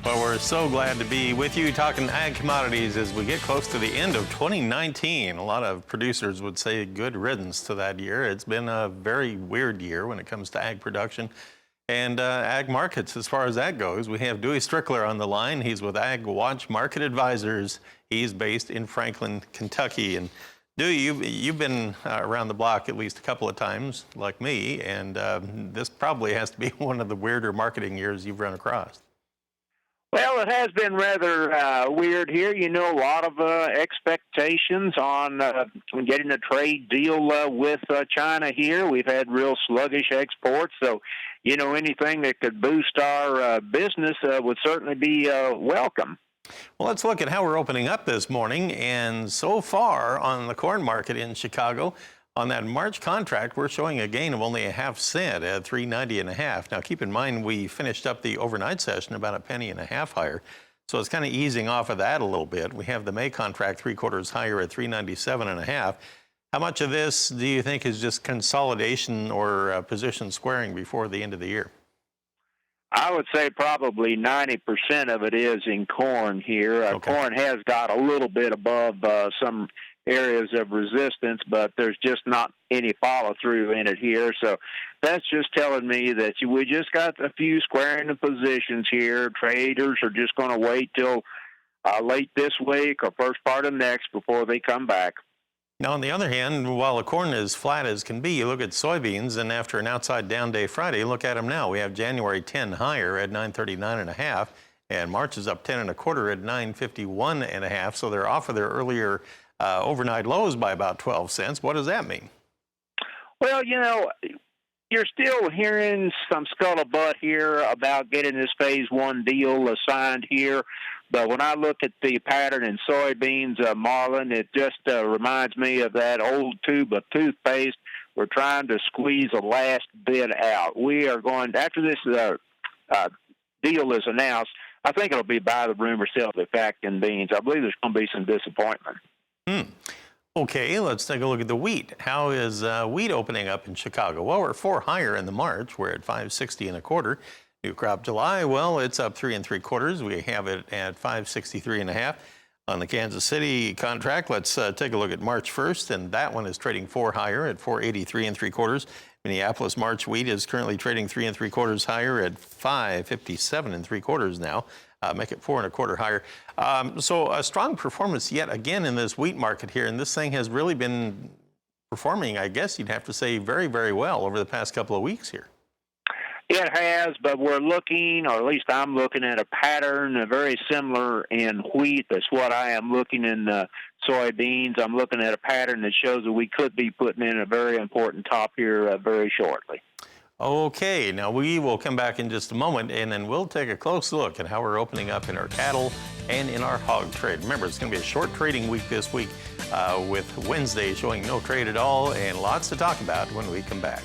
Well, we're so glad to be with you talking ag commodities as we get close to the end of 2019. A lot of producers would say good riddance to that year. It's been a very weird year when it comes to ag production and ag markets as far as that goes. We have Dewey Strickler on the line. He's with Ag Watch Market Advisors. He's based in Franklin, Kentucky. And Dewey, you've been around the block at least a couple of times, like me, and this probably has to be one of the weirder marketing years you've run across. Well, it has been rather weird here. You know, a lot of expectations on getting a trade deal with China here. We've had real sluggish exports, so, you know, anything that could boost our business would certainly be welcome. Well, let's look at how we're opening up this morning. And so far on the corn market in Chicago, on that March contract, we're showing a gain of only a half cent at $3.90 1/2. Now, keep in mind, we finished up the overnight session about a penny and a half higher. So it's kind of easing off of that a little bit. We have the May contract 3/4 higher at $3.97 1/2. How much of this do you think is just consolidation or position squaring before the end of the year? I would say probably 90% of it is in corn here. Okay. Corn has got a little bit above some areas of resistance, but there's just not any follow-through in it here. So that's just telling me that we just got a few squaring the positions here. Traders are just going to wait till late this week or first part of next before they come back. Now, on the other hand, while the corn is flat as can be, you look at soybeans, and after an outside down day Friday, look at them now. We have January 10 higher at 939 1/2, and March is up 10 1/4 at 951 1/2. So they're off of their earlier overnight lows by about 12 cents. What does that mean? Well, you know, you're still hearing some scuttlebutt here about getting this phase one deal assigned here. But when I look at the pattern in soybeans, Marlin, it just reminds me of that old tube of toothpaste. We're trying to squeeze the last bit out. We are going, after this deal is announced, I think it'll be buy the rumor, sell the fact in beans. I believe there's going to be some disappointment. Okay, let's take a look at the wheat. How is wheat opening up in Chicago? Well, we're 4 higher in the March. We're at 560 1/4. New crop July, well, it's up 3 3/4. We have it at 563 1/2. On the Kansas City contract, let's take a look at March 1st, and that one is trading 4 higher at 483 3/4. Minneapolis March wheat is currently trading 3 3/4 higher at 557 3/4 now. Make it 4 1/4 higher. So a strong performance yet again in this wheat market here, and this thing has really been performing, I guess you'd have to say, very, very well over the past couple of weeks here. It has, but we're looking, or at least I'm looking at a pattern very similar in wheat. That's what I am looking in soybeans. I'm looking at a pattern that shows that we could be putting in a very important top here very shortly. Okay, now we will come back in just a moment, and then we'll take a close look at how we're opening up in our cattle and in our hog trade. Remember, it's going to be a short trading week this week with Wednesday showing no trade at all, and lots to talk about when we come back.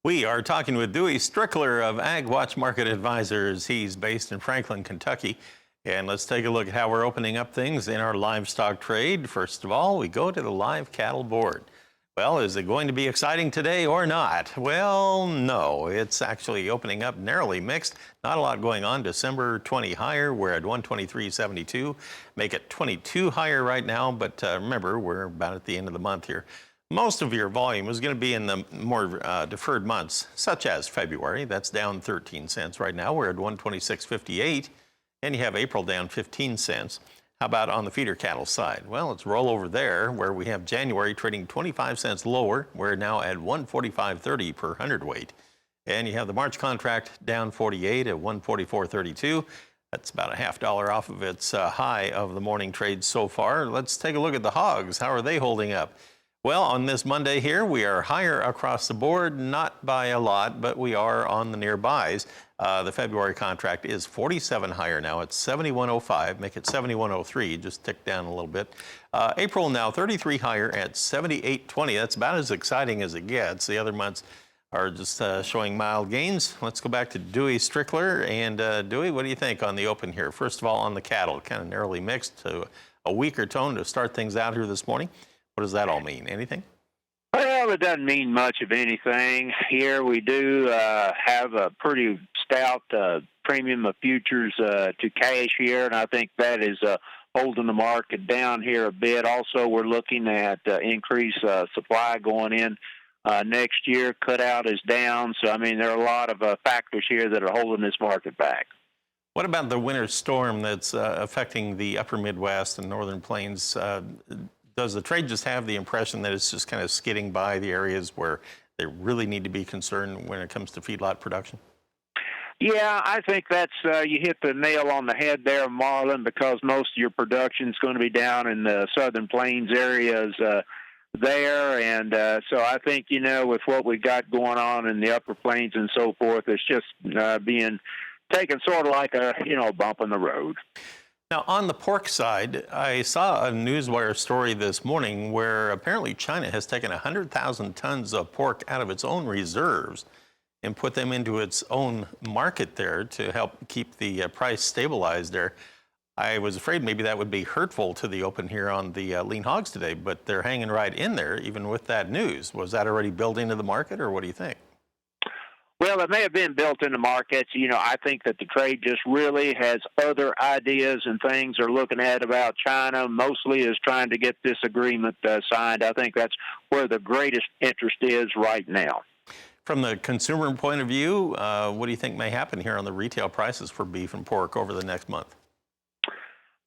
We are talking with Dewey Strickler of Ag Watch Market Advisors. He's based in Franklin, Kentucky. And let's take a look at how we're opening up things in our livestock trade. First of all, we go to the live cattle board. Well, is it going to be exciting today or not? Well, no. It's actually opening up narrowly mixed. Not a lot going on. December 20 higher. We're at 123.72. Make it 22 higher right now. But remember, we're about at the end of the month here. Most of your volume is going to be in the more deferred months, such as February. That's down 13 cents right now. We're at 126.58, and you have April down 15 cents. How about on the feeder cattle side? Well, let's roll over there where we have January trading 25 cents lower. We're now at 145.30 per hundredweight. And you have the March contract down 48 at 144.32. That's about a $0.50 off of its high of the morning trade so far. Let's take a look at the hogs. How are they holding up? Well, on this Monday here, we are higher across the board, not by a lot, but we are on the nearbys. The February contract is 47 higher now. It's 71.05. Make it 71.03. Just tick down a little bit. April now 33 higher at 78.20. That's about as exciting as it gets. The other months are just showing mild gains. Let's go back to Dewey Strickler. And Dewey, what do you think on the open here? First of all, on the cattle, kind of narrowly mixed to a weaker tone to start things out here this morning. What does that all mean? Anything? Well, it doesn't mean much of anything. Here we do have a pretty stout premium of futures to cash here, and I think that is holding the market down here a bit. Also, we're looking at increased supply going in next year. Cutout is down, so I mean there are a lot of factors here that are holding this market back. What about the winter storm that's affecting the upper Midwest and northern plains? Does the trade just have the impression that it's just kind of skidding by the areas where they really need to be concerned when it comes to feedlot production? Yeah, I think that's you hit the nail on the head there, Marlon, because most of your production is going to be down in the southern plains areas there. And so I think, with what we got going on in the upper plains and so forth, it's just being taken sort of like a, bump in the road. Now, on the pork side, I saw a Newswire story this morning where apparently China has taken 100,000 tons of pork out of its own reserves and put them into its own market there to help keep the price stabilized there. I was afraid maybe that would be hurtful to the open here on the lean hogs today, but they're hanging right in there even with that news. Was that already built into the market, or what do you think? Well, it may have been built into markets. I think that the trade just really has other ideas and things they're looking at about China, mostly is trying to get this agreement signed. I think that's where the greatest interest is right now. From the consumer point of view, what do you think may happen here on the retail prices for beef and pork over the next month?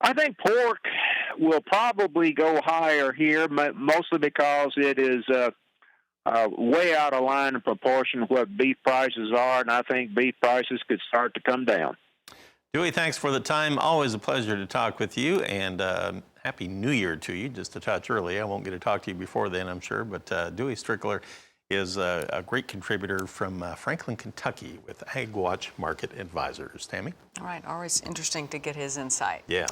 I think pork will probably go higher here, mostly because it is way out of line in proportion to what beef prices are, and I think beef prices could start to come down. Dewey, thanks for the time. Always a pleasure to talk with you, and Happy New Year to you, just a touch early. I won't get to talk to you before then, I'm sure, but Dewey Strickler is a great contributor from Franklin, Kentucky with AgWatch Market Advisors. Tammy? All right, always interesting to get his insight. Yeah.